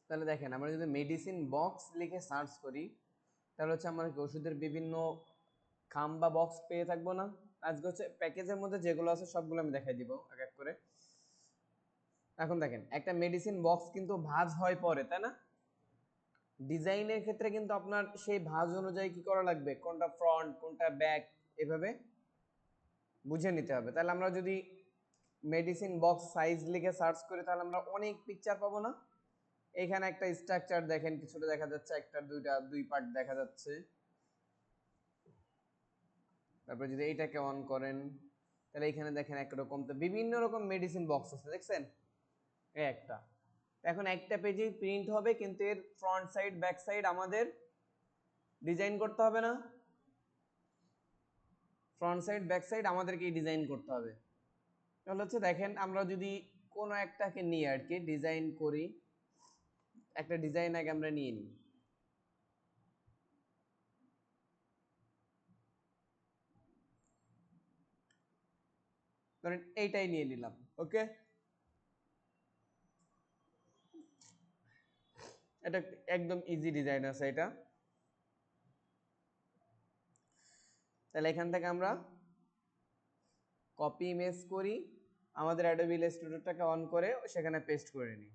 তাহলে দেখেন আমরা যদি মেডিসিন বক্স লিখে সার্চ করি তাহলে হচ্ছে আমরা কি ওষুধের বিভিন্ন খাম বা বক্স পেয়ে থাকবো না। আজকে হচ্ছে প্যাকেজের মধ্যে যেগুলো আছে সবগুলো আমি দেখাই দিব এক এক করে। এখন দেখেন একটা মেডিসিন বক্স কিন্তু ভাঁজ হয় পরে, তাই না? ডিজাইনের ক্ষেত্রে কিন্তু আপনার সেই ভাঁজ অনুযায়ী কি করা লাগবে, কোনটা ফ্রন্ট কোনটা ব্যাক এভাবে বুঝে নিতে হবে। তাহলে আমরা যদি মেডিসিন বক্স সাইজ লিখে সার্চ করি তাহলে আমরা অনেক পিকচার পাবো না। এখানে একটা স্ট্রাকচার দেখেন কিছুটা দেখা যাচ্ছে, একটা দুই পার্ট দেখা যাচ্ছে। তারপর যদি এইটাকে অন করেন তাহলে এখানে দেখেন একরকম, তো বিভিন্ন রকম মেডিসিন বক্স আছে দেখছেন, এই একটা। এখন একটা পেজেই প্রিন্ট হবে কিন্তু এর ফ্রন্ট সাইড ব্যাক সাইড আমাদের ডিজাইন করতে হবে না? ফ্রন্ট সাইড ব্যাক সাইড আমাদেরকেই ডিজাইন করতে হবে। তাহলে হচ্ছে দেখেন আমরা যদি কোনো একটাকে নিয়ে আর কি ডিজাইন করি, একটা ডিজাইন আগে আমরা নিয়ে নিই। ধরেন এইটাই নিয়ে নিলাম, ওকে। এটা একদম ইজি ডিজাইন আছে এটা। তাহলে এখান থেকে আমরা কপি ইমেজ করি, আমাদের অ্যাডোবি ইলাস্ট্রেটরটাকে অন করে সেখানে পেস্ট করে নিই।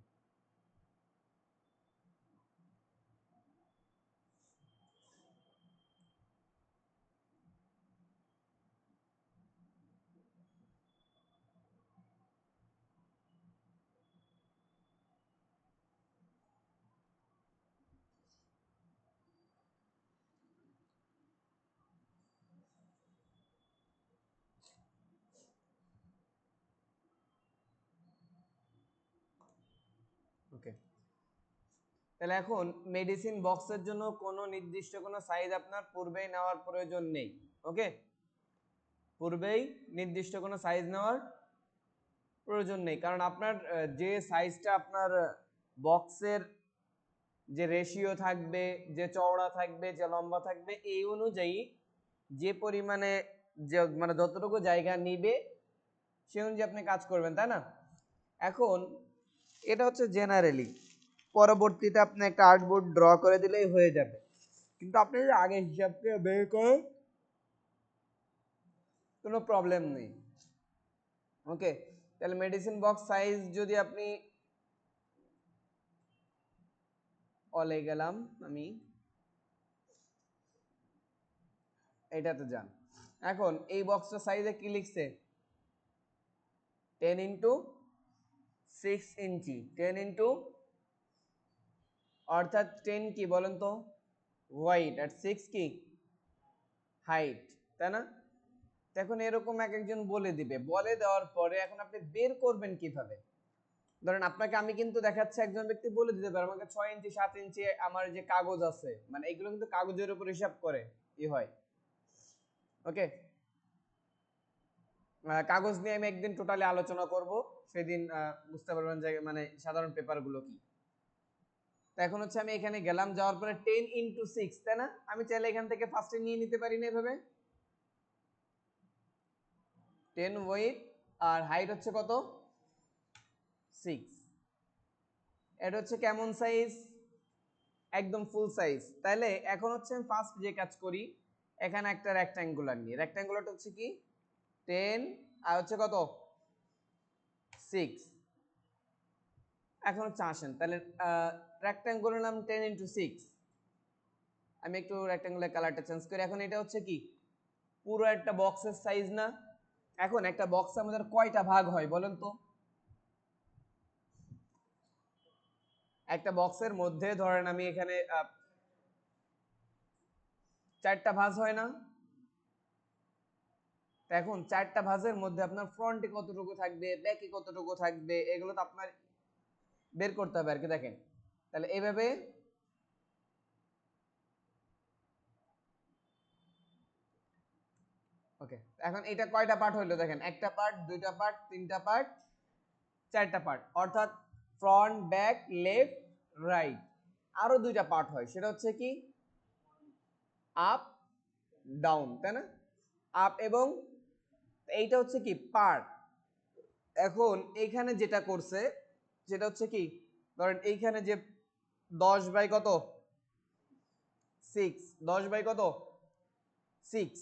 ওকে, তাহলে এখন মেডিসিন বক্সের জন্য কোনো নির্দিষ্ট কোনো সাইজ আপনার পূর্বেই নেওয়ার প্রয়োজন নেই। ওকে, পূর্বেই নির্দিষ্ট কোনো সাইজ নেওয়ার প্রয়োজন নেই, কারণ আপনার যে সাইজটা আপনার বক্সের যে রেশিও থাকবে, যে চওড়া থাকবে, যে লম্বা থাকবে, এই অনুযায়ী যে পরিমাণে যে মানে যতটুকু জায়গা নিবে সে অনুযায়ী আপনি কাজ করবেন, তাই না? এখন এটা হচ্ছে জেনারেলি, পরবর্তীতে আপনি একটা আর্টবোর্ড ড্র করে দিলেই হয়ে যাবে, কিন্তু আপনি যদি আগে হিসাবকে বের করেন কোনো প্রবলেম নেই। ওকে, তাহলে মেডিসিন বক্স সাইজ যদি আপনি অলে গেলাম, আমি এটাতে যান। এখন এই বক্সটা সাইজে কি লিখছে, 10x6 ইঞ্চি, 10 অর্থাৎ 10 কি বলেন তো হোয়াইট আর 6 কি হাইট, তাই না? এখন এরকম এক একজন বলে দিবে, বলে দেওয়ার পরে এখন আপনি বের করবেন কিভাবে? ধরেন আপনাকে আমি কিন্তু দেখাচ্ছি, একজন ব্যক্তি বলে দিতে পারে আমাকে 6 ইঞ্চি 7 ইঞ্চি আমার যে কাগজ আছে, মানে এগুলো কিন্তু কাগজের উপর হিসাব করে ই হয়। ওকে, কাগজ নিয়ে আমি একদিন টোটালি আলোচনা করব, সেদিন বুঝতে পারবেন যে মানে সাধারণ পেপারগুলো কি। তো এখন হচ্ছে আমি এখানে গেলাম, যাওয়ার পরে 10x6, তাই না? আমি চাইলে এখান থেকে ফার্স্টে নিয়ে নিতে পারি না এভাবে? 10 ওয়েট আর হাইট হচ্ছে কত, 6। এটা হচ্ছে কেমন সাইজ, একদম ফুল সাইজ। তাহলে এখন হচ্ছে আমি ফার্স্ট যে কাজ করি, এখানে একটা রেক্ট্যাঙ্গুলার নিই। রেক্ট্যাঙ্গুলারটা হচ্ছে কি 10 আর হচ্ছে কত 6। এখন হচ্ছে আসেন তাহলে রেক্ট্যাঙ্গুলার নাম 10x6। আমি একটু রেক্ট্যাঙ্গুলার কালারটা চেঞ্জ করি। এখন এটা হচ্ছে কি পুরো একটা বক্সের সাইজ না? এখন একটা বক্স আমাদের কয়টা ভাগ হয় বলেন তো? একটা বক্সের মধ্যে ধরেন আমি এখানে 4টা ভাঁজ হয় না? এখন 4টা ভাঁজের মধ্যে আপনার ফ্রন্টে কতটুকু থাকবে, ব্যাকে কতটুকু থাকবে, এগুলো তো আপনার বের করতে হবে আর কি। দেখেন তাহলে এইভাবে ওকে। এখন এটা কয়টা পার্ট হইলো দেখেন, একটা পার্ট, দুইটা পার্ট, তিনটা পার্ট, 4টা পার্ট, অর্থাৎ ফ্রন্ট ব্যাক লেফট রাইট। আরো দুইটা পার্ট হয়, সেটা হচ্ছে কি আপ ডাউন, তাই না? আপ এবং এইটা হচ্ছে কি পার্ট। এখন এইখানে যেটা করছে সেটা হচ্ছে কি, ধরেন এইখানে যে 10 বাই কত 6, 10 বাই কত 6।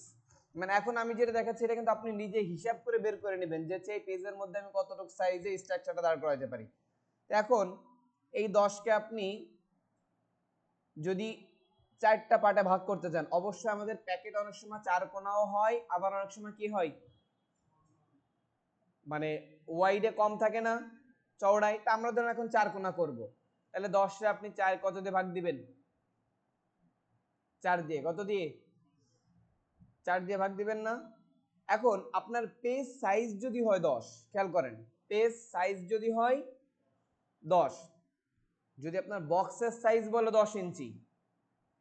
মানে এখন আমি যেটা দেখাচ্ছি এটা কিন্তু আপনি নিজে হিসাব করে বের করে নেবেন যে এই পেজের মধ্যে আমি কতটুকু সাইজে স্ট্রাকচারটা দাঁড় করাতে পারি। এখন এই 10 কে আপনি যদি 4টা পার্টে ভাগ করতে চান, অবশ্যই আমাদের প্যাকেট অনেক সময় 4 কোণাও হয়, আবার অনেক সময় কি হয় মানে ওয়াইডে কম থাকে না চওড়ায়, তা আমরা ধরুন এখন 4 কোণা করব, তাহলে 10 রে আপনি 4 কত দিয়ে ভাগ দিবেন 4 দিয়ে, কত দিয়ে 4 দিয়ে ভাগ দিবেন না। এখন আপনার পেজ সাইজ যদি হয় 10, খেয়াল করেন পেজ সাইজ যদি হয় 10, যদি আপনার বক্সের সাইজ বলে 10 ইঞ্চি,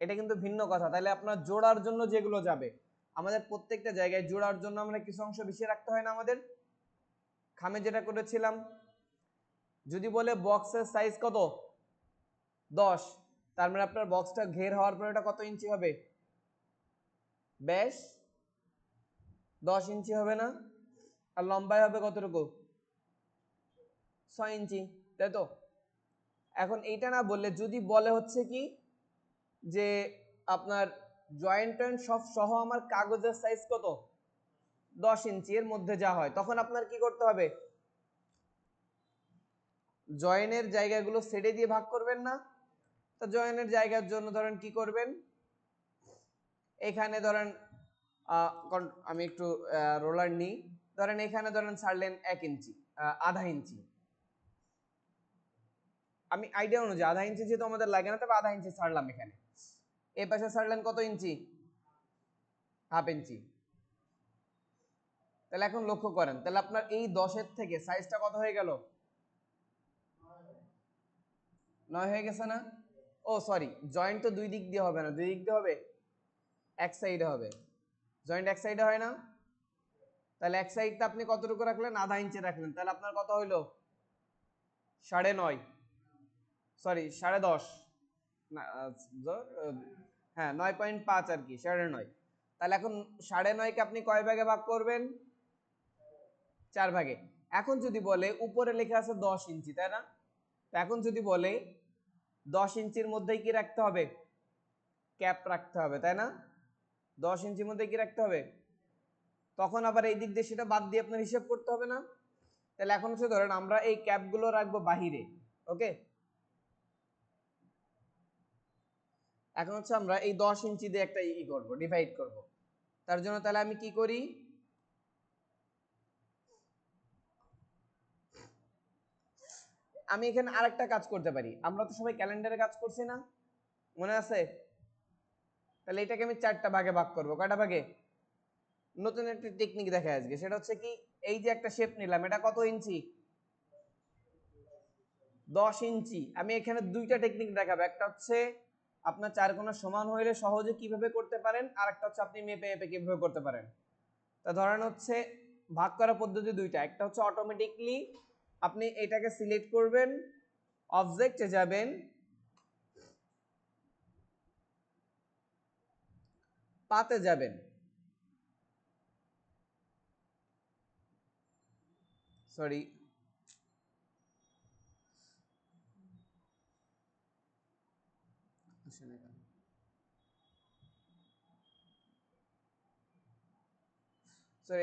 এটা কিন্তু ভিন্ন কথা। তাহলে আপনার জোড়ার জন্য যেগুলো যাবে, আমাদের প্রত্যেকটা জায়গায় জোড়ার জন্য আমরা কিছু অংশ বেশি রাখতে হয় না আমাদের, খামে যেটা করেছিলাম। যদি বলে বক্সের সাইজ কত 10, তার মানে আপনার বক্সটা ঘের হওয়ার পর এটা কত ইঞ্চি হবে, ব্যাস 10 ইঞ্চি হবে না, আর লম্বায় হবে কতটুকু 6 ইঞ্চি, তাই তো। এখন এইটা না বললে যদি বলে হচ্ছে কি যে আপনার জয়েন্ট টয়েন্ট সব সহ আমার কাগজের সাইজ কত 10 ইঞ্চি, এর মধ্যে যা হয়, তখন আপনার কি করতে হবে, জয়েনের জায়গাগুলো সেটে দিয়ে ভাগ করবেন না। তো জয়েনের জায়গার জন্য ধরেন কি করবেন, এখানে ধরেন আমি একটু রোলার নিই, ধরেন এখানে ধরেন ছাড়লেন 1 ইঞ্চি, আধা ইঞ্চি, আমি আইডিয়া অনুযায়ী আধা ইঞ্চি যেহেতু আমাদের লাগে না, তবে আধা ইঞ্চি ছাড়লাম এখানে। এই পাশে ছাড়লেন কত ইঞ্চি, হাফ ইঞ্চি। তাহলে এখন লক্ষ্য করেন, তাহলে আপনার এই 10-এর থেকে সাইজটা কত হয়ে গেল, 9 হয়ে গেছে না। ও সরি, জয়েন্ট তো দুই দিক দিয়ে হবে না, দুই দিক দিয়ে হবে, এক সাইডে হবে। জয়েন্ট এক সাইডে হয় না, তাহলে এক সাইডটা আপনি কতটুকু রাখলেন, আধা ইঞ্চি রাখলেন, তাহলে আপনার কত হইলো 9.5, সরি 10.5 না, হ্যাঁ 9.5 আর কি, 9.5। তাহলে এখন 9.5 কে আপনি কয় ভাগে ভাগ করবেন, 4 ভাগে। এখন যদি বলে উপরে লেখা আছে 10 ইঞ্চি, তাই না, এখন যদি বলে 10 ইঞ্চির মধ্যেই কি রাখতে হবে, ক্যাপ রাখতে হবে, তাই না, 10 ইঞ্চির মধ্যে কি রাখতে হবে, তখন আবার এই দিক দিয়ে সেটা বাদ দিয়ে আপনার হিসাব করতে হবে না। তাহলে এখন হচ্ছে ধরেন আমরা এই ক্যাপগুলো রাখবো বাহিরে, ওকে। এখন হচ্ছে আমরা এই 10 ইঞ্চি দিয়ে একটা করব, ডিভাইড করব। তার জন্য তাহলে আমি কি করি, আমি এখানে আরেকটা কাজ করতে পারি, আমরা তো সবাই ক্যালেন্ডারে কাজ করছি না, মনে আছে। তাহলে এটাকে আমি 4টা ভাগে ভাগ করব, কয়টা ভাগে, নতুন একটা টেকনিক দেখাই আজকে, সেটা হচ্ছে কি এই যে একটা শেপ নিলাম, এটা কত ইঞ্চি 10 ইঞ্চি। আমি এখানে দুইটা টেকনিক দেখাবো, একটা হচ্ছে আপনার 4 কোণা সমান হইলে সহজে কিভাবে করতে পারেন, আর একটা হচ্ছে আপনি মেপে মেপে কিভাবে করতে পারেন। তা ধরেন হচ্ছে ভাগ করার পদ্ধতি দুইটা, একটা হচ্ছে অটোমেটিকলি আপনি এটাকে সিলেক্ট করবেন, অবজেক্টে যাবেন, পাতে যাবেন, সরি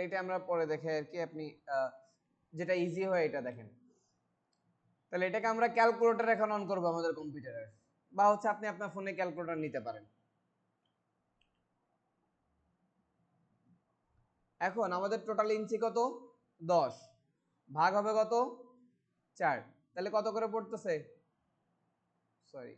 এটা আমরা পরে দেখে আর কি, আপনি যেটা ইজি হয় এটা দেখেন। তাহলে এটাকে আমরা ক্যালকুলেটর এখন অন করবো আমাদের কম্পিউটারে, বা হচ্ছে আপনি আপনার ফোনে ক্যালকুলেটর নিতে পারেন। এখন আমাদের টোটাল ইঞ্চি কত 10, ভাগ হবে কত 4, তাহলে কত করে পড়তেছে, সরি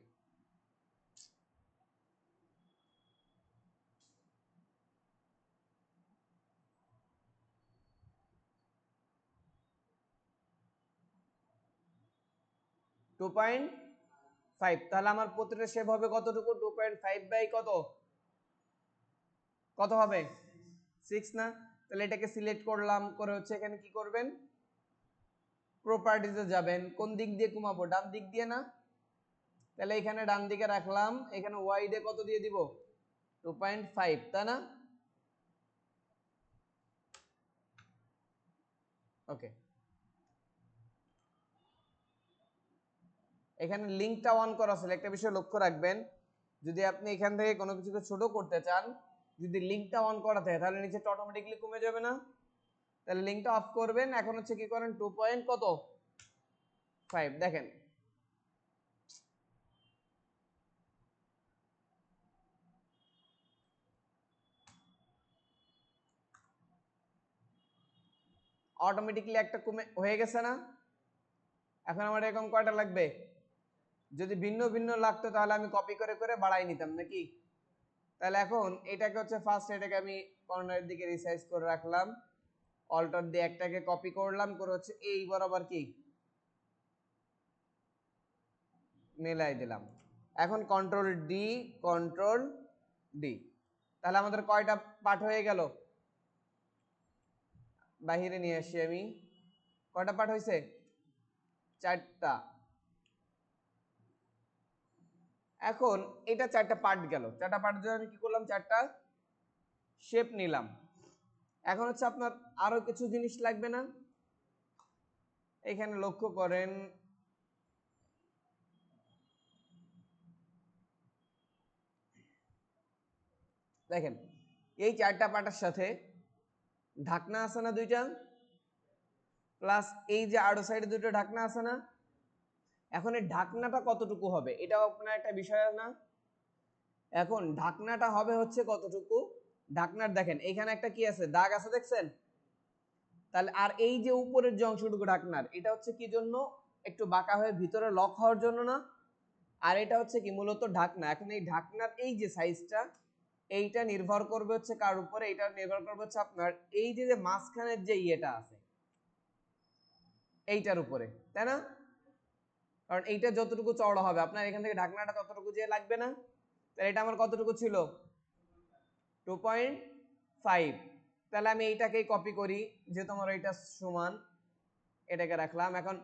2.5। তাহলে আমার প্রতিটা শেপ হবে কতটুকু, 2.5 বাই কত, কত হবে 6 না। তাহলে এটাকে সিলেক্ট করলাম, করে হচ্ছে এখানে কি করবেন, প্রপার্টিজে যাবেন, কোন দিক দিয়ে কমাবো, ডান দিক দিয়ে না। তাহলে এখানে ডান দিকে রাখলাম, এখানে ওয়াইডে কত দিয়ে দিব 2.5, তাই না, ওকে। এখানে লিঙ্কটা অন করা আছে, একটা বিষয় লক্ষ্য রাখবেন, যদি আপনি এখান থেকে কোনো কিছুকে ছোট করতে চান, যদি লিঙ্কটা অন করা থাকে তাহলে নিচেটা অটোমেটিক্যালি কমে যাবে না? তাহলে লিঙ্কটা অফ করবেন। এখন হচ্ছে কি করেন 2.5 দেখেন অটোমেটিক্যালি একটা কমে হয়ে গেছে না? এখন আমার এরকম কয়টা লাগবে? যদি ভিন্ন ভিন্ন লাগতো তাহলে আমি কপি করে করে বাড়াই নিতাম নাকি? তাহলে এখন এটাকে হচ্ছে ফার্স্ট এটাকে আমি কর্নারের দিকে রিসাইজ করে রাখলাম, অল্টার দিয়ে একটাকে কপি করলাম, করে হচ্ছে এই বরাবর কি মেলাই দিলাম। এখন কন্ট্রোল ডি, তাহলে আমাদের কয়টা পার্ট হয়ে গেল? বাহিরে নিয়ে আসি আমি, কয়টা পার্ট হয়েছে? 4টা। এখন এটা 4টা পার্ট গেল, 4টা পার্টের জন্য আমি কি করলাম? 4টা শেপ নিলাম। এখন হচ্ছে আপনার আরো কিছু জিনিস লাগবে না? এখানে লক্ষ্য করেন, দেখেন এই 4টা পার্টের সাথে ঢাকনা আছে না 2টা, প্লাস এই যে আরো সাইডে 2টো ঢাকনা আছে না? এখন এই ঢাকনাটা কতটুকু হবে এটাও আপনার একটা বিষয় না? এখন ঢাকনাটা হবে হচ্ছে কতটুকু, ঢাকনার দেখেন এখানে একটা কি আছে, দাগ আছে দেখছেন? তাহলে আর এই যে উপরের যে অংশটুকু ঢাকনার, এটা হচ্ছে কি জন্য? একটু বাঁকা হয়ে ভিতরে লক হওয়ার জন্য না? আর এটা হচ্ছে কি মূলত ঢাকনা। এখন এই ঢাকনার এই যে সাইজটা, এইটা নির্ভর করবে হচ্ছে কার উপরে? এটা নির্ভর করবে হচ্ছে আপনার এই যে মাঝখানের যে ইয়েটা আছে এইটার উপরে, তাই না? কারণ এইটা যতটুকু চওড়া হবে আপনার এখান থেকে ঢাকনাটা ততটুকু যে লাগবে না? তাহলে এটা আমার কতটুকু ছিল? 2.5। তাহলে আমি এইটাকেই কপি করি, যেহেতু আমার এইটা সমান, এটাকে রাখলাম। এখন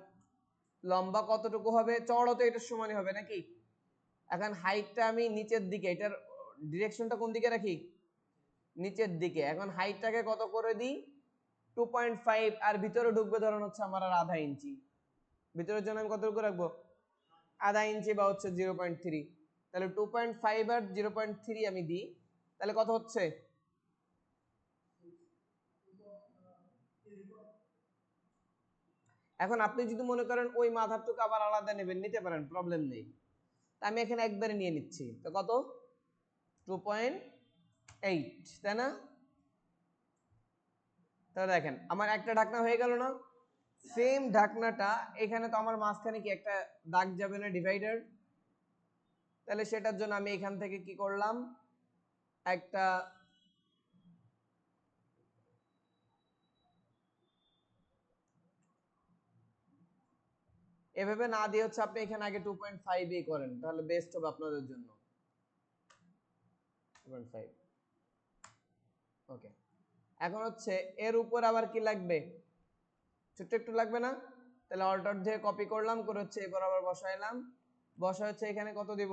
লম্বা কতটুকু হবে? চওড়া তো এটার সমানই হবে নাকি? এখন হাইটটা আমি নিচের দিকে, এটার ডিরেকশনটা কোন দিকে রাখি? নিচের দিকে। এখন হাইটটাকে কত করে দিই? 2.5। আর ভিতরে ঢুকবে ধরুন হচ্ছে আমার আর আধা ইঞ্চি, ভিতরের জন্য আমি কতটুকু রাখবো? আধা ইঞ্চি বা হচ্ছে 0.3। তাহলে 2.5 আর 0.3 আমি দিই, তাহলে কত হচ্ছে? এখন আপনি যদি মনে করেন ওই মাথারটুকু আবার আলাদা নেবেন, নিতে পারেন, প্রবলেম নেই। তা আমি এখানে একবারে নিয়ে নিচ্ছি। তো কত? 2.8, তাই না? তাহলে দেখেন আমার একটা ঢাকনা হয়ে গেল না? সেম ঢাকনাটা এখানে তো আমার মাঝখানে কি একটা দাগ যাবে না, ডিভাইডার? তাহলে সেটার জন্য আমি এখান থেকে কি করলাম, একটা এভাবে না দিয়ে হচ্ছে আপনি এখানে আগে 2.5 করেন, তাহলে বেস্ট হবে আপনাদের জন্য। 2.5, ওকে। এখন হচ্ছে এর উপর আবার কি লাগবে? ছোট্ট একটু লাগবে না? তাহলে অল্টার দিয়ে কপি করলাম, করে হচ্ছে এবার আবার বসাইলাম, বসা হচ্ছে এখানে কত দিব?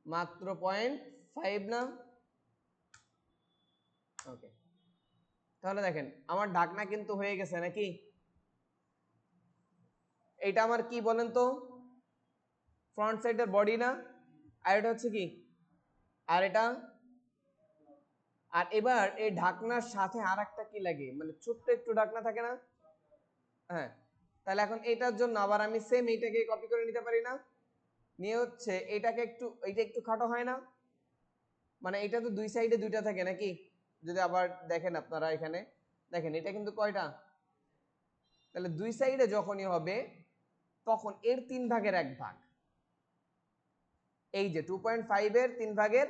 মাত্র 0.5 না? ওকে। তাহলে দেখেন আমার ঢাকনা কিন্তু হয়ে গেছে নাকি? এটা আমার কি বলেন তো? ফ্রন্ট সাইডের বডি না? আর এটা হচ্ছে কি? আর এটা, আর এবার এই ঢাকনার সাথে আর একটা কি লাগে, মানে ছোট্ট একটু ঢাকনা থাকে না? হ্যাঁ। তাহলে এখন এটার জন্য আবার আমি সেম এইটাকে কপি করে নিতে পারি না? নিয়ে হচ্ছে এটাকে একটু, এইটা একটু খাটো হয় না? মানে এটা তো দুই সাইডে 2টা থাকে নাকি? যদি আবার দেখেন আপনারা এখানে দেখেন এটা কিন্তু কয়টা? তাহলে দুই সাইডে যখনই হবে তখন এর 3/1 এই যে 2.5 এর 3/,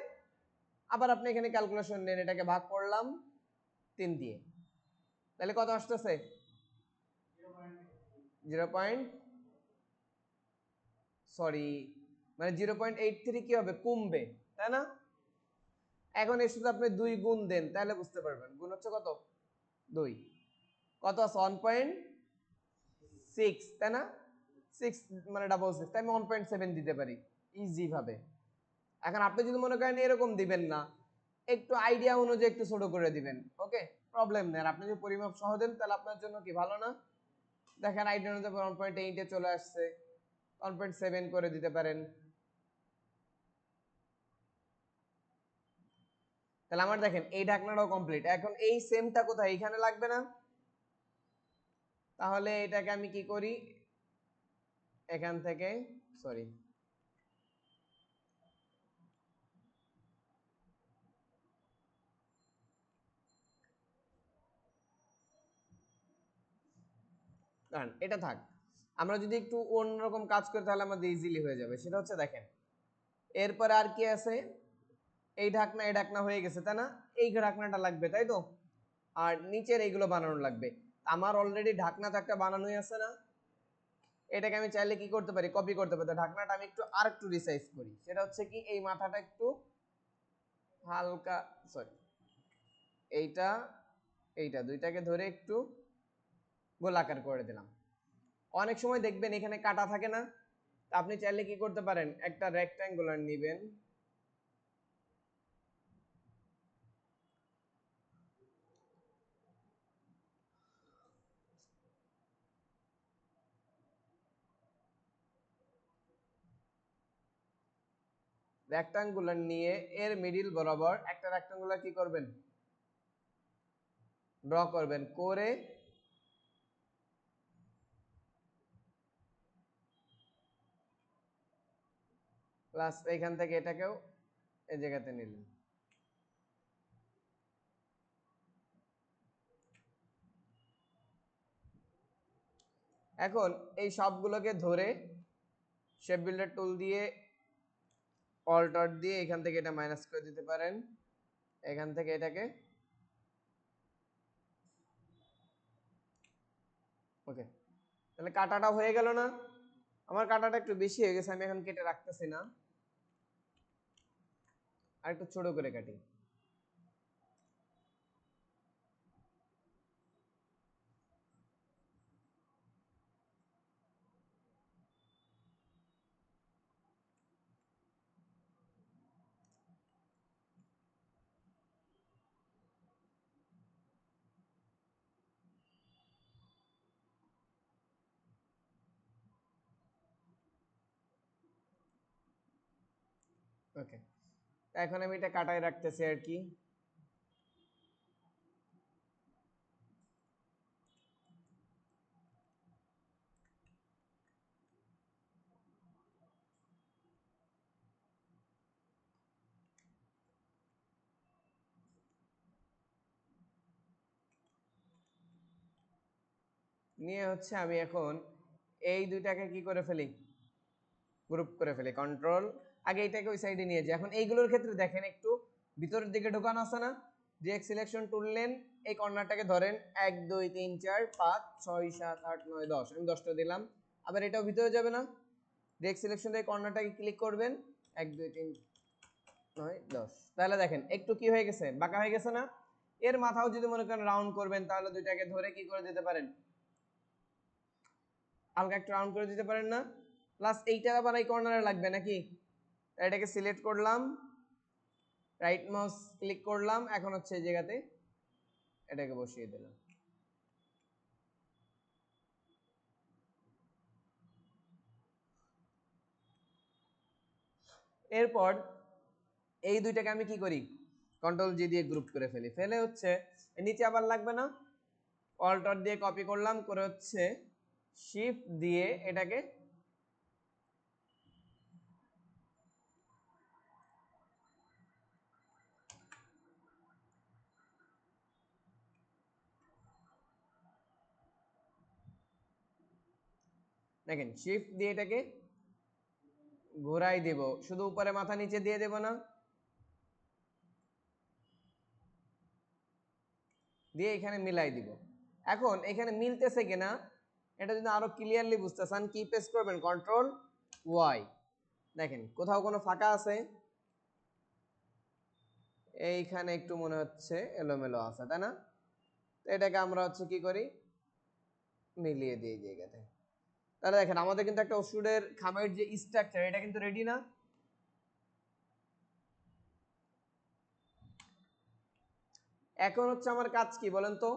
আবার আপনি এখানে ক্যালকুলেশন নেন, এটাকে ভাগ করলাম 3 দিয়ে, তাহলে কত আসতেছে? 0. সরি, মানে 0.83 কি হবে? কমবে, তাই না? এখন এর সাথে আপনি 2 গুণ দেন, তাহলে বুঝতে পারবেন। গুণ হচ্ছে কত? 2, কত আছে? 1.6, তাই না? 6 মানে 666, তাই আমি 1.7 দিতে পারি ইজি ভাবে। এখন আপনি যদি মনে করেন এরকম দিবেন না, একটু আইডিয়া অনুযায়ী একটু ছোট করে দিবেন, ওকে, প্রবলেম নেই। আর আপনি যদি পরিমাপ সহ দেন তাহলে আপনার জন্য কি ভালো না? দেখেন আইডিয়া অনুযায়ী 1.8 এ চলে আসছে। 1.7 করে দিতে পারেন। তাহলে আমার দেখেন এই ঢাকনাটাও কমপ্লিট। এখন এই সেমটা কোথায়, এখানে লাগবে না? তাহলে এটাকে আমি কি করি, এখান থেকে সরি এটা থাক, আমরা যদি একটু অন্যরকম কাজ করি তাহলে আমাদের ইজিলি হয়ে যাবে। সেটা হচ্ছে দেখেন এরপরে আর কি আছে, এই ঢাকনা এই ঢাকনা হয়ে গেছে তাই না, এই ঢাকনাটা লাগবে তাই তো, আর নিচের এইগুলো বানানো লাগবে। আমার অলরেডি ঢাকনা তো একটা বানানোই আছে না, এটাকে আমি চাইলে কি করতে পারি, কপি করতে পারি। তো ঢাকনাটা আমি একটু আর একটু রিসাইজ করি, সেটা হচ্ছে কি এই মাথাটা একটু হালকা সরি এইটা এইটা দুইটাকে ধরে একটু গোলাকার করে দিলাম। অনেক সময় দেখবেন এখানে কাটা থাকে না, আপনি চাইলে কি করতে পারেন, একটা রেক্ট্যাঙ্গুলার নেবেন, রেক্ট্যাঙ্গুলার নিয়ে এর মিডিল বরাবর একটা রেক্ট্যাঙ্গুলার কি করবেন, ড্র করবেন, করে প্লাস এইখান থেকে এটাকেও এই জায়গাতে নিলেন। এখন এই সবগুলোকে ধরে শেপ বিল্ডার টুল দিয়ে অল্টার দিয়ে এখান থেকে এটা মাইনাস করে দিতে পারেন, এখান থেকে এটাকে ওকে। তাহলে কাটাটা হয়ে গেল না, আমার কাটাটা একটু বেশি হয়ে গেছে, আমি এখন কেটে রাখতেছি না, আর একটু ছোট করে কাটি। ওকে, এখন আমি এটা কাটায় রাখতেছি আর কি। নিয়ে হচ্ছে আমি এখন এই দুইটাকে কি করে ফেলি, গ্রুপ করে ফেলি, কন্ট্রোল আগে এইটাকে ওই সাইডে নিয়ে যাই। এখন এইগুলোর ক্ষেত্রে দেখেন একটু ভিতরের দিকে ঢোকানো আছে না, ডিরেক্ট সিলেকশন টুললেন, এই কর্নারটাকে ধরেন 1 2 3 4 5 6 7 8 9 10, আমি 10টা দিলাম। আবার এটাও ভিতরে যাবে না, ডিরেক্ট সিলেকশন দিয়ে কর্নারটাকে ক্লিক করবেন 1 2 3 9 10, তাহলে দেখেন একটু কি হয়ে গেছে, বাঁকা হয়ে গেছে না। এর মাথাও যদি মনে করেন রাউন্ড করবেন তাহলে দুইটাকে ধরে কি করে দিতে পারেন, হালকা একটু রাউন্ড করে দিতে পারেন না। প্লাস এইটা আবার এই কর্নারে লাগবে নাকি, এটাকে সিলেক্ট করলাম, রাইট মাউস ক্লিক করলাম, এখন হচ্ছে এই জায়গাতে এটাকে বসিয়ে দিলাম। এরপর এই দুইটাকে আমি কি করি, কন্ট্রোল জি দিয়ে গ্রুপ করে ফেলি, ফেলে হচ্ছে নিচে আবার লাগবে না, অল্টার দিয়ে কপি করলাম, করে হচ্ছে শিফট দিয়ে এটাকে দেখেন শিফট দিয়ে এটাকে ঘোরাই দেব, শুধু উপরে মাথা নিচে দিয়ে দেব না, দিয়ে এখানে মিলাই দিব। এখন এখানে মিলতেছে কিনা এটা যদি আরো ক্লিয়ারলি বুঝতে চান কি প্রেস করবেন, কন্ট্রোল ওয়াই, দেখেন কোথাও কোনো ফাঁকা আছে, এইখানে একটু মনে হচ্ছে এলোমেলো আছে তাই না, তো এটাকে আমরা হচ্ছে কি করি, মিলিয়ে দিই জায়গাতে। তাহলে দেখেন আমাদের কিন্তু একটা ওষুধের খামের যে স্ট্রাকচার এটা কিন্তু রেডি না। এখন হচ্ছে আমার কাজ কি বলেন তো,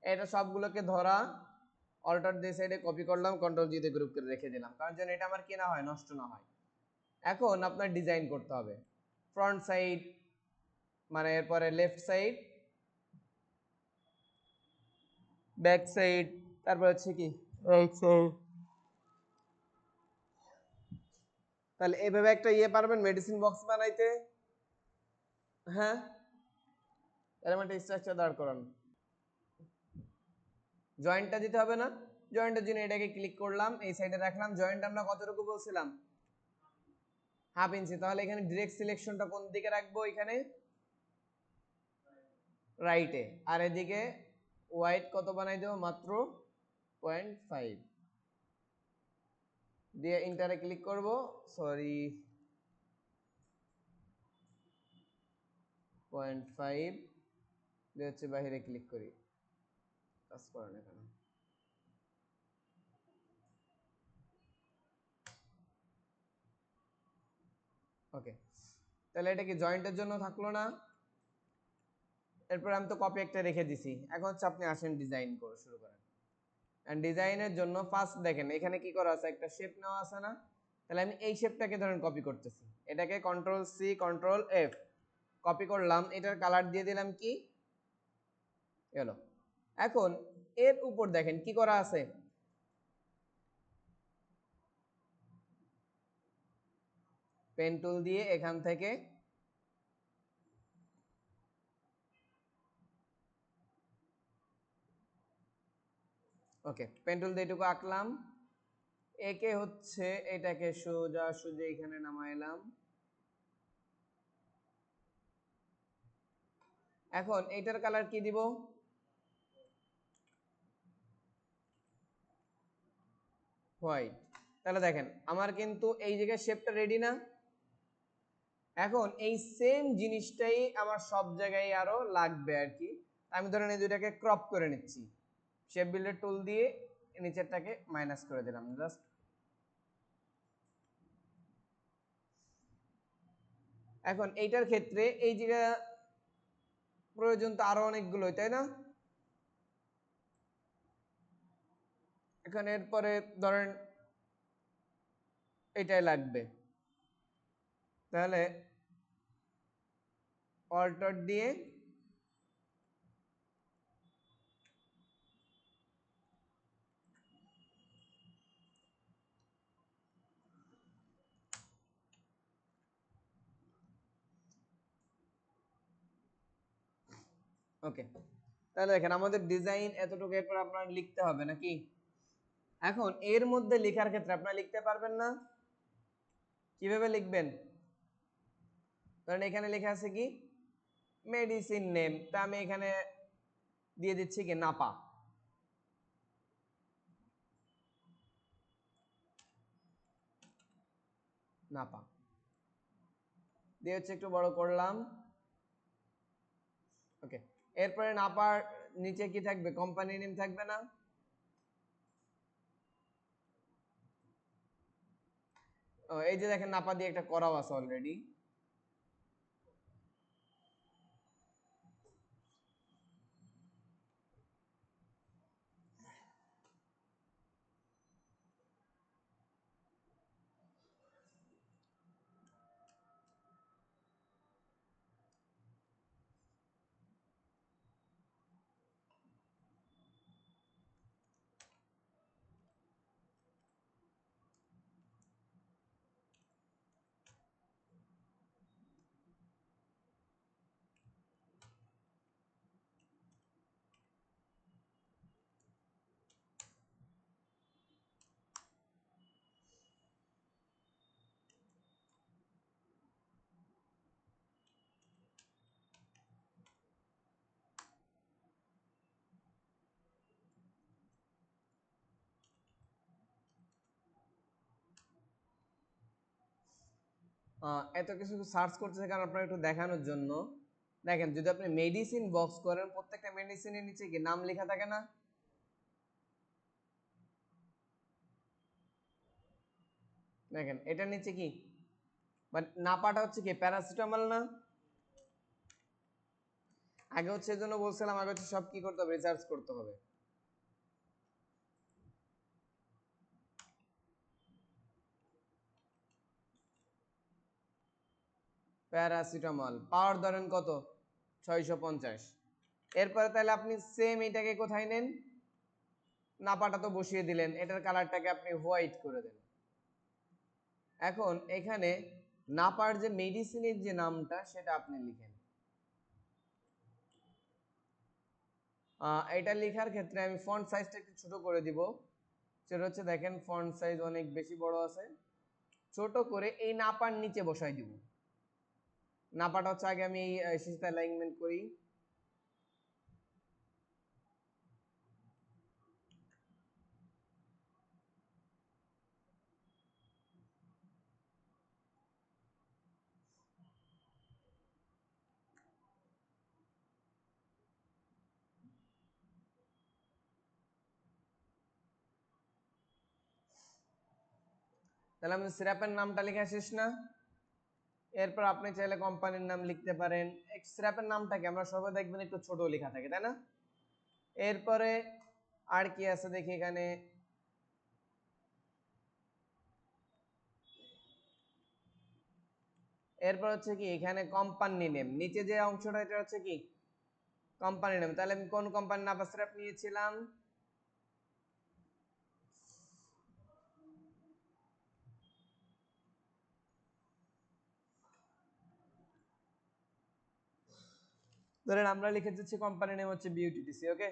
এটা সবগুলোকে ধরা, অল্টার দিয়ে সাইডে কপি করলাম, কন্ট্রোল জি তে গ্রুপ করে রেখে দিলাম, কারণ যেন এটা আমার কি না হয়, নষ্ট না হয়। এখন আপনার ডিজাইন করতে হবে ফ্রন্ট সাইড, মানে এরপরে লেফট সাইড, ব্যাক সাইড, তারপর হচ্ছে কি রাইট সাইড। তাহলে এইভাবে একটা পারবেন মেডিসিন বক্স বানাইতে? হ্যাঁ, এরকম একটা স্ট্রাকচার দাঁড় করান। জয়েন্টটা দিতে হবে না? জয়েন্টের জন্য এটাকে ক্লিক করলাম, এই সাইডে রাখলাম। জয়েন্ট আমরা কতটুকু বলছিলাম? 1/2 ইঞ্চি। তাহলে এখানে ডিরেক্ট সিলেকশনটা কোন দিকে রাখবো? এখানে রাইটে। আর এদিকে ওয়াইড কত বানাই দেবো? মাত্র 0.5 দিয়ে ইন্টারে ক্লিক করব। সরি, 0.5 দিয়ে হচ্ছে বাইরে ক্লিক করি। কাজ করে না কেন? ওকে, তাহলে এটা কি জয়েন্টের জন্য থাকলো না? এরপর আমি তো কপি একটা রেখে দিছি। এখন হচ্ছে আপনি আসেন ডিজাইন করে শুরু করেন। এন্ড ডিজাইনের জন্য ফার্স্ট দেখেন এখানে কি করা আছে, একটা শেপ নেওয়া আছে না? তাহলে আমি এই শেপটাকে ধরেন কপি করতেছি, এটাকে control C control F copy করলাম, এটার কালার দিয়ে দিলাম কি এলো। এখন এর উপর দেখেন কি করা আছে, পেন টুল দিয়ে এখান থেকে ওকে পেন টুল দিয়ে এটুকু আঁকলাম। একে হচ্ছে এটাকে সোজা সোজা এখানে নামাইলাম। এখন এটার কালার কি দিব? হোয়াইট। তাহলে দেখেন আমার কিন্তু এই জায়গায় শেপটা রেডি না? এখন এই সেম জিনিসটাই আমার সব জায়গায় আরো লাগবে আর কি। আমি ধরেন এই দুইটাকে ক্রপ করে নিচ্ছি, শেপ বিল্ডার টুল দিয়ে নিচেরটাকে মাইনাস করে দিলাম জাস্ট। এখন এইটার ক্ষেত্রে এই জায়গা প্রয়োজন তো আরো অনেকগুলো, তাই না? এখন এরপরে ধরেন এটাই লাগবে, তাহলে অল্টার দিয়ে ওকে। তাহলে দেখেন আমাদের ডিজাইন এতটুকু, এরপর আপনার লিখতে হবে নাকি? এখন এর মধ্যে লেখার ক্ষেত্রে আপনারা লিখতে পারবেন না? কিভাবে লিখবেন? ধরেন এখানে লেখা আছে কি মেডিসিন নেম, তা আমি এখানে দিয়ে দিচ্ছি কি নাপা। নাপা দিয়ে হচ্ছে একটু বড় করলাম। ওকে, এরপরে নাপার নিচে কি থাকবে? কোম্পানি নেম থাকবে না? ও এই যে দেখেন নাপা দিয়ে একটা করাও আছে অলরেডি। এত কিছু সার্চ করতেছে কারণ আপনার একটু দেখানোর জন্য। দেখেন যদি আপনি মেডিসিন বক্স করেন, প্রত্যেকটা মেডিসিনের নিচে কি নাম লেখা থাকে না? দেখেন এটার নিচে কি মানে নাপাটা হচ্ছে কি প্যারাসিটামল না? আগে হচ্ছে এজন্য বলছিলাম, আগে হচ্ছে সব কি করতে হবে, রিসার্চ করতে হবে। প্যারাসিটামল পাওয়ার ধরেন কত 650। এরপরে তাহলে আপনি সেম এটাকে কোথায় নেন, নাপাটা তো বসিয়ে দিলেন, এটার কালারটাকে আপনি হোয়াইট করে দেন। এখন এখানে নাপার যে মেডিসিনের যে নামটা সেটা আপনি লিখেন। এটা লেখার ক্ষেত্রে আমি ফন্ট সাইজটা একটু ছোট করে দিব, সেটা হচ্ছে দেখেন ফন্ট সাইজ অনেক বেশি বড় আছে, ছোট করে এই নাপার নিচে বসাই দিব। নাপাটা হচ্ছে আগে আমি এই শিশাতে অ্যালাইনমেন্ট করি। তাহলে আমাদের সিরাপের নামটা লেখা শেষ না? এরপর আপনি চাইলে কোম্পানির নাম লিখতে পারেন। সিরাপের নামটা কি আমরা সবাই দেখবেন একটু ছোট লেখা থাকে, তাই না? এরপরে আর কি আছে দেখি এখানে, এরপর হচ্ছে কি এখানে কোম্পানি নেম, নিচে যে অংশটা এটা হচ্ছে কি কোম্পানি নেম। তাহলে আমি কোন কোম্পানির নাপা সিরাপ নিয়েছিলাম, ধরেন আমরা লিখে দিচ্ছি কোম্পানির নেম হচ্ছে বিউটিটিসি। ওকে,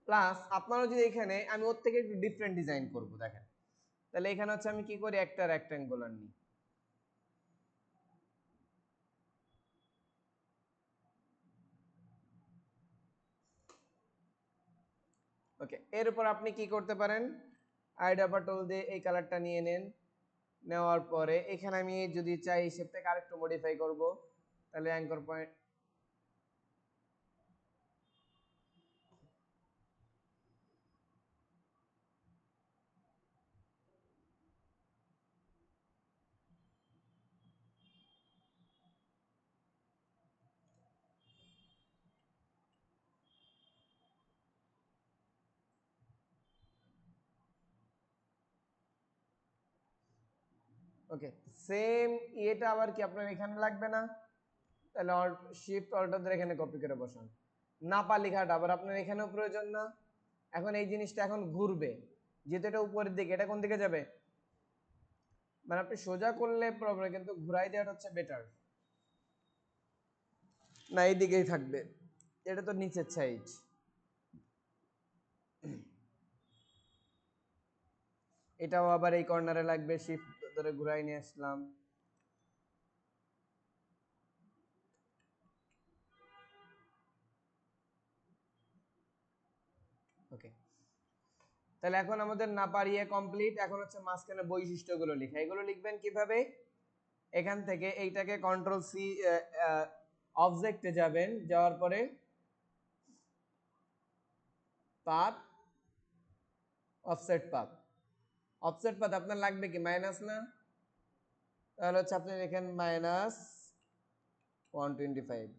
প্লাস আপনারা যদি এখানে আমি ওর থেকে একটু ডিফারেন্ট ডিজাইন করব দেখেন, তাহলে এখানে হচ্ছে আমি কি করি একটা রেক্ট্যাঙ্গুলার নিই। ওকে, এর উপর আপনি কি করতে পারেন, আইডাপা টুল দিয়ে এই কালারটা নিয়ে নেন। নেওয়ার পরে এখানে আমি যদি চাই শেপটাকে আরেকটু মডিফাই করব, তাহলে অ্যাঙ্কর পয়েন্ট, ওকে সেম এটা আবার কি আপনার এখানে লাগবে না, তাহলে অল্ট শিফট অল্টার ধরে এখানে কপি করে বসান। নাপা লেখাটা আবার আপনার এখানেও প্রয়োজন না। এখন এই জিনিসটা এখন ঘুরবে, যেহেতু এটা উপরের দিকে, এটা কোন দিকে যাবে, মানে আপনি সোজা করলে প্রবলেম, কিন্তু ঘুরাই দেওয়াটা হচ্ছে বেটার। না এই দিকেই থাকবে, এটা তো নিচের সাইড। এটাও আবার এই কর্নারে লাগবে, শিফট ধরে ঘুরাই নিয়ে আসলাম। ওকে, তাহলে এখন আমাদের না পারিয়ে কমপ্লিট। এখন হচ্ছে মাঝখানে বৈশিষ্ট্যগুলো লেখা, এগুলো লিখবেন কিভাবে, এখান থেকে এইটাকে কন্ট্রোল সি, অবজেক্টে যাবেন, যাওয়ার পরে path, offset path. Offset path আপনার লাগবে কি মাইনাস না, তাহলে হচ্ছে আপনি লিখেন -125।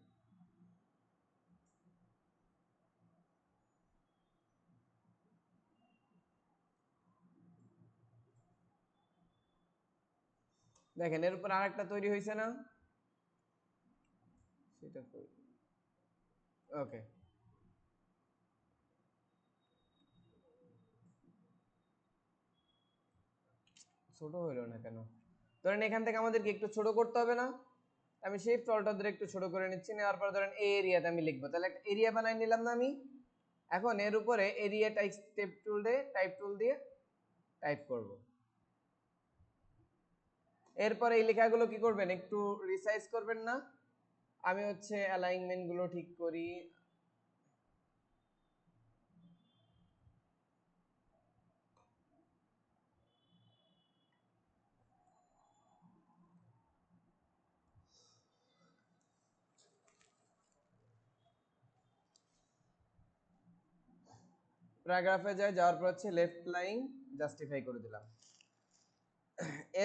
দেখেন এর উপর আরেকটা তৈরি হয়েছে না, সেটা ওকে, ছোট হইলো না কেন, ধরেন এখান থেকে আমাদেরকে একটু ছোট করতে হবে না, আমি শিফট অল্টার ধরে একটু ছোট করে নিচ্ছি, নেওয়ার পর ধরেন এই এরিয়াতে আমি লিখবো, তাহলে একটা এরিয়া বানাই নিলাম না আমি। এখন এর উপরে এরিয়া টাইপ টুল দিয়ে টাইপ করব। এরপরে এই লেখাগুলো কি করবেন, একটু রিসাইজ করবেন না। আমি হচ্ছে অ্যালাইনমেন্ট গুলো ঠিক করি। প্যারাগ্রাফে যাওয়ার পর হচ্ছে লেফট লাইন জাস্টিফাই করে দিলাম।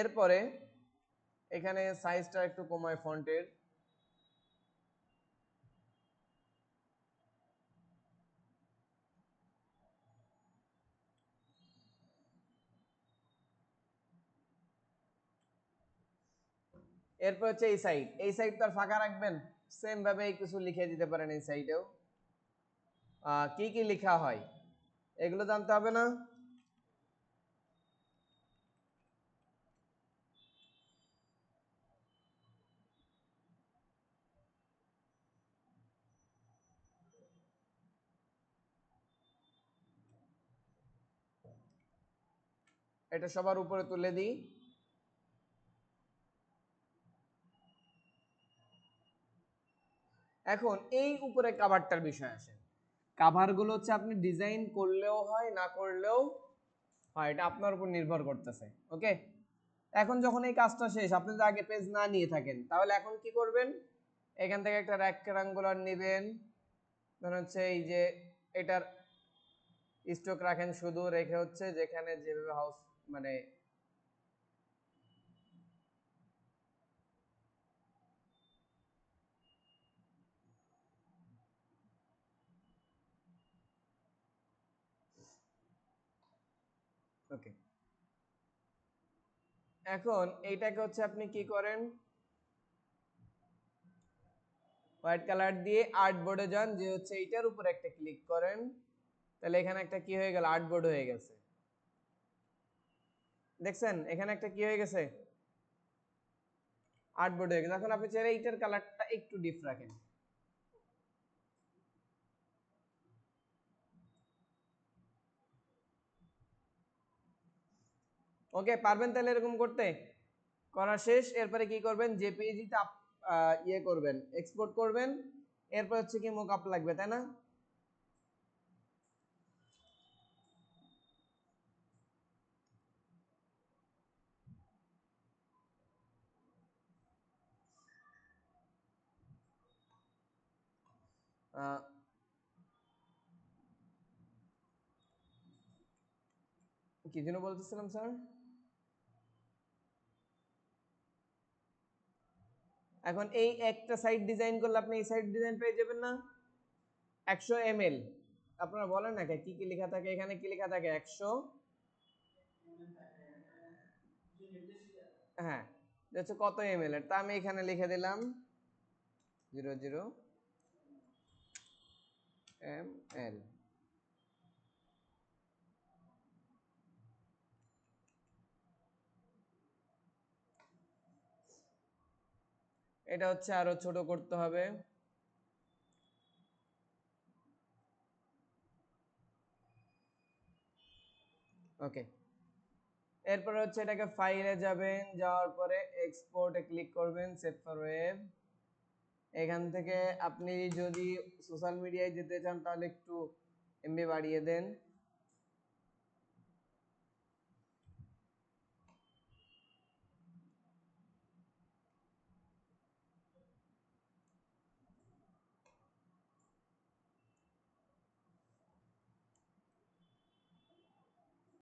এরপরে এখানে সাইজটা একটু কমায় ফন্টের, এরপর হচ্ছে এই সাইড তো আর ফাঁকা রাখবেন, সেম ভাবে কিছু লিখে দিতে পারেন এই সাইডেও। কি কি লেখা হয় এগুলো জানতে হবে না? এটা সবার উপরে তুলে দিই। এখন এই উপরে কাভারটার বিষয় আসে। কাভার গুলো হচ্ছে আপনি ডিজাইন করলেও হয়, না করলেও হয়, এটা আপনার উপর নির্ভর করতেছে। ওকে, এখন যখন এই কাজটা শেষ, আপনি যদি আগে পেজ না নিয়ে থাকেন, তাহলে এখন কি করবেন? এখান থেকে একটা রেক্ট্যাঙ্গুলার নেবেন, ধরুন হচ্ছে এই যে এটার স্টক রাখেন, শুধু রেখে হচ্ছে যেখানে যেভাবে হাউস মানে ওকে। এখন এইটাকে হচ্ছে আপনি কি করেন, হোয়াইট কালার দিয়ে আর্টবোর্ডে যান, যে হচ্ছে এইটার উপর একটা ক্লিক করেন, তাহলে এখানে একটা কি হয়ে গেল, আর্টবোর্ড হয়ে গেছে। দেখছেন এখানে একটা কি হয়ে গেছে, আর্টবোর্ড হয়ে গেছে। এখন আপনি চাইলে এইটার কালারটা একটু ডিপ রাখেন। ওকে, পারবেন তাহলে এরকম করতে? করা শেষ, এরপরে কি করবেন, জেপিইজি তে ইয়ে করবেন, এক্সপোর্ট করবেন। এরপর হচ্ছে কি মোকআপ লাগবে, তাই না? কি যেন বলতেছিলাম স্যার? এখন এই একটা সাইড ডিজাইন করলে আপনি এই সাইড ডিজাইন পেয়ে যাবেন না? 100 ml, আপনারা বলেন না কি কি লেখা থাকে এখানে, কি লেখা থাকে 100? হ্যাঁ, হচ্ছে কত ml এর, তা আমি এখানে লিখে দিলাম 00 ml। এটা হচ্ছে আরো ছোট করতে হবে। ওকে, এরপরে হচ্ছে এটাকে ফাইলে যাবেন, যাওয়ার পরে এক্সপোর্টে ক্লিক করবেন, সেভ ফর ওয়েব। এখান থেকে আপনি যদি সোশ্যাল মিডিয়ায় যেতে চান তাহলে একটু এমবি বাড়িয়ে দেন।